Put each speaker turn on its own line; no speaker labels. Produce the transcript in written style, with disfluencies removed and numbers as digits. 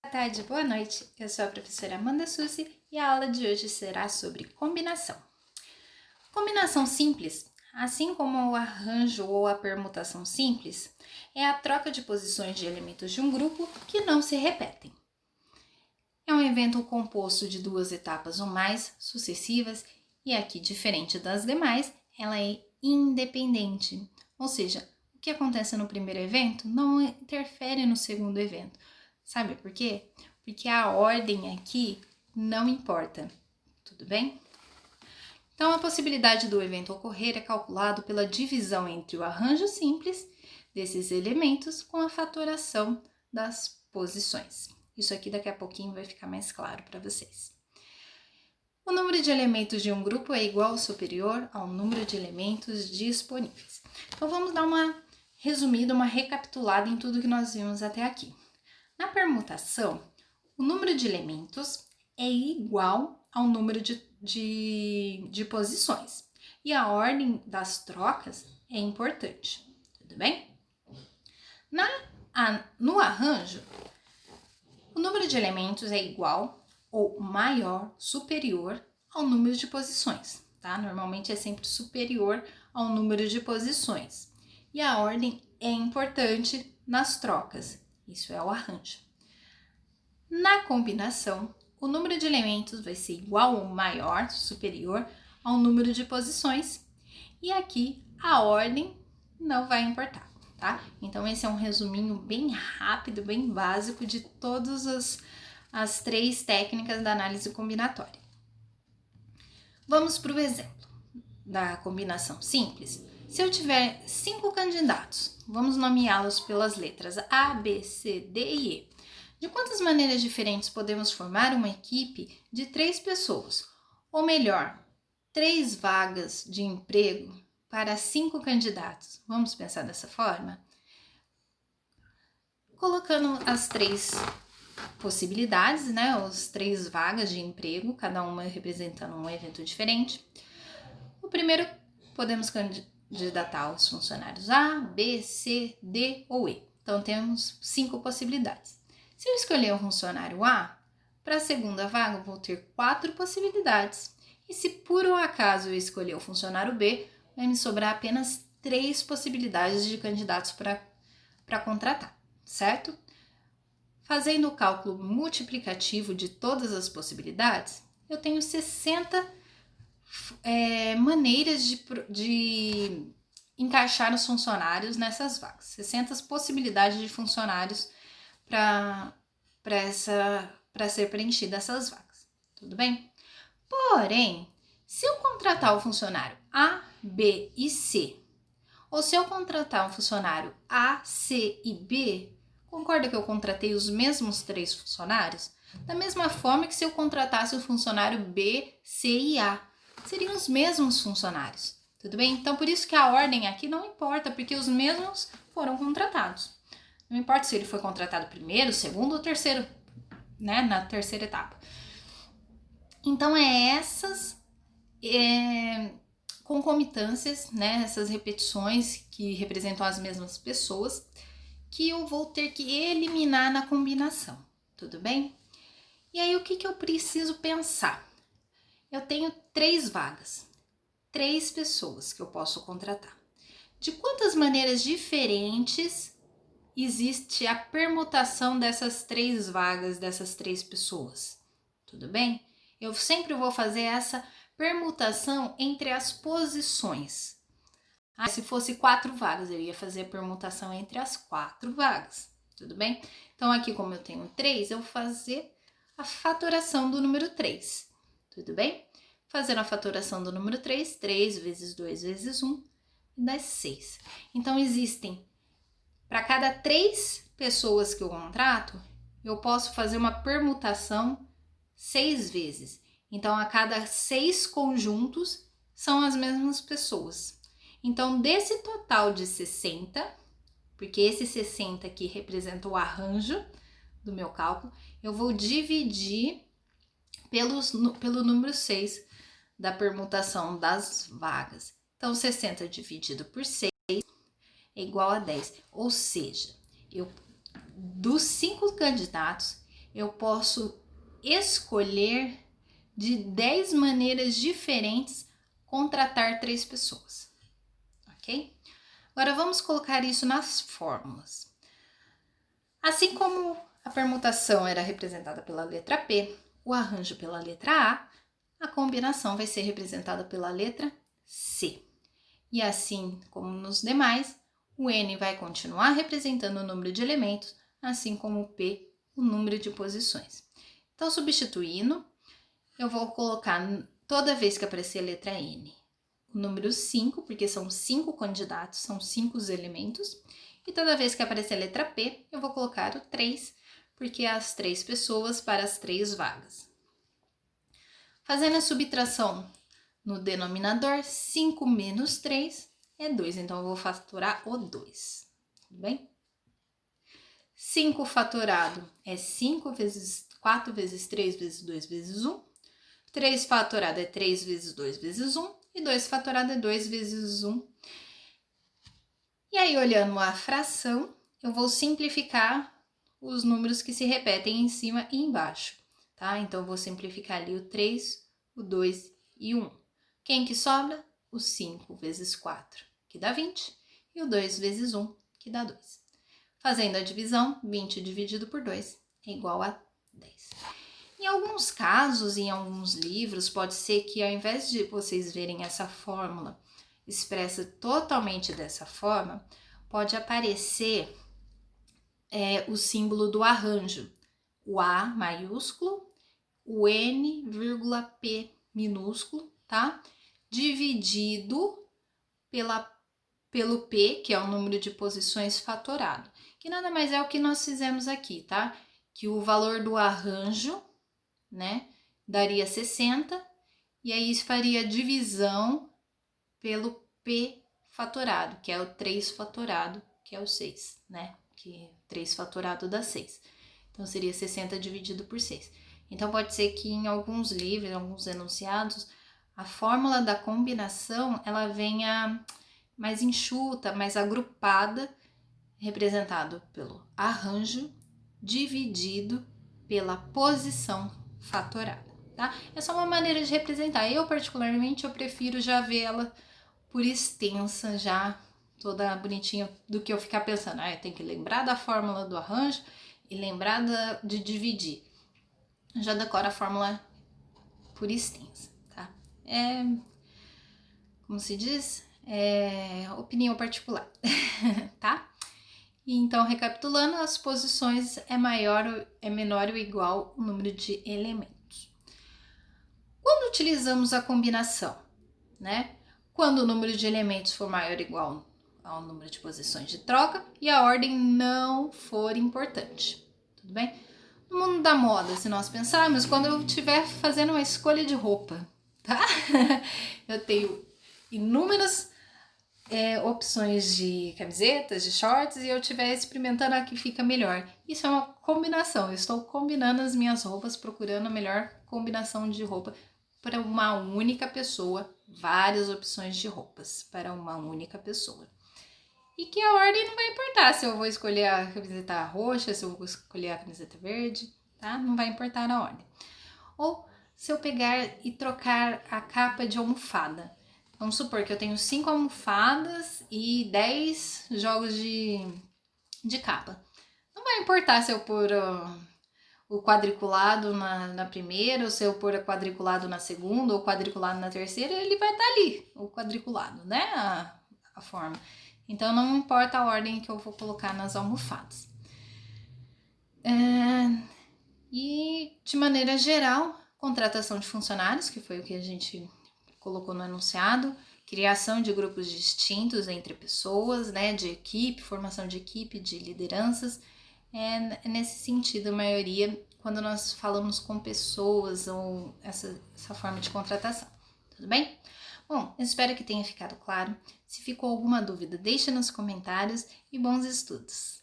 Boa tarde, boa noite. Eu sou a professora Amanda Sussi e a aula de hoje será sobre combinação. Combinação simples, assim como o arranjo ou a permutação simples, é a troca de posições de elementos de um grupo que não se repetem. É um evento composto de duas etapas ou mais sucessivas e aqui, diferente das demais, ela é independente, ou seja, o que acontece no primeiro evento não interfere no segundo evento. Sabe por quê? Porque a ordem aqui não importa, tudo bem? Então, a possibilidade do evento ocorrer é calculado pela divisão entre o arranjo simples desses elementos com a fatoração das posições. Isso aqui daqui a pouquinho vai ficar mais claro para vocês. O número de elementos de um grupo é igual ou superior ao número de elementos disponíveis. Então, vamos dar uma resumida, uma recapitulada em tudo que nós vimos até aqui. Na permutação, o número de elementos é igual ao número de posições e a ordem das trocas é importante, tudo bem? No arranjo, o número de elementos é igual ou maior, superior ao número de posições, tá? Normalmente é sempre superior ao número de posições. E a ordem é importante nas trocas, isso é o arranjo. Na combinação, o número de elementos vai ser igual ou maior, superior ao número de posições. E aqui a ordem não vai importar, tá? Então esse é um resuminho bem rápido, bem básico de todas as três técnicas da análise combinatória. Vamos para o exemplo da combinação simples. Se eu tiver 5 candidatos, vamos nomeá-los pelas letras A, B, C, D e E. De quantas maneiras diferentes podemos formar uma equipe de 3 pessoas? Ou melhor, 3 vagas de emprego para 5 candidatos. Vamos pensar dessa forma? Colocando as 3 possibilidades, né? As 3 vagas de emprego, cada uma representando um evento diferente. O primeiro, podemos candidatar os funcionários A, B, C, D ou E. Então, temos 5 possibilidades. Se eu escolher o funcionário A, para a segunda vaga eu vou ter 4 possibilidades. E se por um acaso eu escolher o funcionário B, vai me sobrar apenas 3 possibilidades de candidatos para contratar, certo? Fazendo o cálculo multiplicativo de todas as possibilidades, eu tenho 60 maneiras de encaixar os funcionários nessas vagas. 60 possibilidades de funcionários para ser preenchida essas vagas, tudo bem? Porém, se eu contratar o funcionário A, B e C, ou se eu contratar um funcionário A, C e B, concorda que eu contratei os mesmos 3 funcionários? Da mesma forma que se eu contratasse o funcionário B, C e A, seriam os mesmos funcionários, tudo bem? Então, por isso que a ordem aqui não importa, porque os mesmos foram contratados. Não importa se ele foi contratado primeiro, segundo ou terceiro, né, na terceira etapa. Então, essas concomitâncias, né, essas repetições que representam as mesmas pessoas, que eu vou ter que eliminar na combinação, tudo bem? E aí, o que eu preciso pensar? Eu tenho 3 vagas, 3 pessoas que eu posso contratar. De quantas maneiras diferentes existe a permutação dessas 3 vagas, dessas 3 pessoas? Tudo bem? Eu sempre vou fazer essa permutação entre as posições. Se fosse 4 vagas, eu ia fazer a permutação entre as 4 vagas, tudo bem? Então, aqui como eu tenho 3, eu vou fazer a fatoração do número 3, tudo bem? Fazendo a fatoração do número 3, 3 vezes 2 vezes 1, dá 6. Então, existem, para cada 3 pessoas que eu contrato, eu posso fazer uma permutação 6 vezes. Então, a cada 6 conjuntos, são as mesmas pessoas. Então, desse total de 60, porque esse 60 aqui representa o arranjo do meu cálculo, eu vou dividir pelo número 6 da permutação das vagas. Então, 60 dividido por 6 é igual a 10. Ou seja, dos 5 candidatos, eu posso escolher de 10 maneiras diferentes contratar 3 pessoas, ok? Agora vamos colocar isso nas fórmulas. Assim como a permutação era representada pela letra P, o arranjo pela letra a combinação vai ser representada pela letra C. E assim como nos demais, o N vai continuar representando o número de elementos, assim como o P, o número de posições. Então, substituindo, eu vou colocar, toda vez que aparecer a letra N, o número 5, porque são 5 candidatos, são 5 elementos. E toda vez que aparecer a letra P, eu vou colocar o 3, porque é as 3 pessoas para as 3 vagas. Fazendo a subtração no denominador, 5 menos 3 é 2, então eu vou fatorar o 2, tudo bem? 5 fatorado é 5 vezes 4 vezes 3 vezes 2 vezes 1. 3 fatorado é 3 vezes 2 vezes 1. E 2 fatorado é 2 vezes 1. E aí, olhando a fração, eu vou simplificar os números que se repetem em cima e embaixo, tá? Então, eu vou simplificar ali o 3, o 2 e o 1. Quem que sobra? O 5 vezes 4, que dá 20, e o 2 vezes 1, que dá 2. Fazendo a divisão, 20 dividido por 2 é igual a 10. Em alguns casos, em alguns livros, pode ser que ao invés de vocês verem essa fórmula expressa totalmente dessa forma, pode aparecer o símbolo do arranjo, o A maiúsculo, o N, P minúsculo, tá? Dividido pelo P, que é o número de posições fatorado, que nada mais é o que nós fizemos aqui, tá? Que o valor do arranjo, né, daria 60, e aí faria divisão pelo P fatorado, que é o 3 fatorado, que é o 6, né? Que 3 fatorado dá 6. Então, seria 60 dividido por 6. Então, pode ser que em alguns livros, em alguns enunciados, a fórmula da combinação, ela venha mais enxuta, mais agrupada, representado pelo arranjo dividido pela posição fatorada, tá? É só uma maneira de representar. Eu, particularmente, eu prefiro já ver ela por extensa, já toda bonitinha, do que eu ficar pensando, eu tenho que lembrar da fórmula do arranjo e lembrar de dividir. Eu já decoro a fórmula por extensa, tá? Como se diz? Opinião particular, tá? Então, recapitulando, as posições é menor ou igual o número de elementos. Quando utilizamos a combinação, né? Quando o número de elementos for maior ou igual ao número de posições de troca e a ordem não for importante, tudo bem? No mundo da moda, se nós pensarmos, quando eu estiver fazendo uma escolha de roupa, tá? Eu tenho inúmeras opções de camisetas, de shorts, e eu estiver experimentando a que fica melhor. Isso é uma combinação, eu estou combinando as minhas roupas, procurando a melhor combinação de roupa para uma única pessoa, várias opções de roupas para uma única pessoa. E que a ordem não vai importar se eu vou escolher a camiseta roxa, se eu vou escolher a camiseta verde, tá? Não vai importar a ordem. Ou se eu pegar e trocar a capa de almofada. Vamos supor que eu tenho 5 almofadas e 10 jogos de capa. Não vai importar se eu pôr o quadriculado na primeira, ou se eu pôr o quadriculado na segunda, ou o quadriculado na terceira, ele vai estar ali, o quadriculado, né? A forma. Então, não importa a ordem que eu vou colocar nas almofadas. E, de maneira geral, contratação de funcionários, que foi o que a gente colocou no enunciado, criação de grupos distintos entre pessoas, né, de equipe, formação de equipe, de lideranças, nesse sentido, a maioria, quando nós falamos com pessoas ou essa forma de contratação, tudo bem? Bom, eu espero que tenha ficado claro. Se ficou alguma dúvida, deixa nos comentários e bons estudos!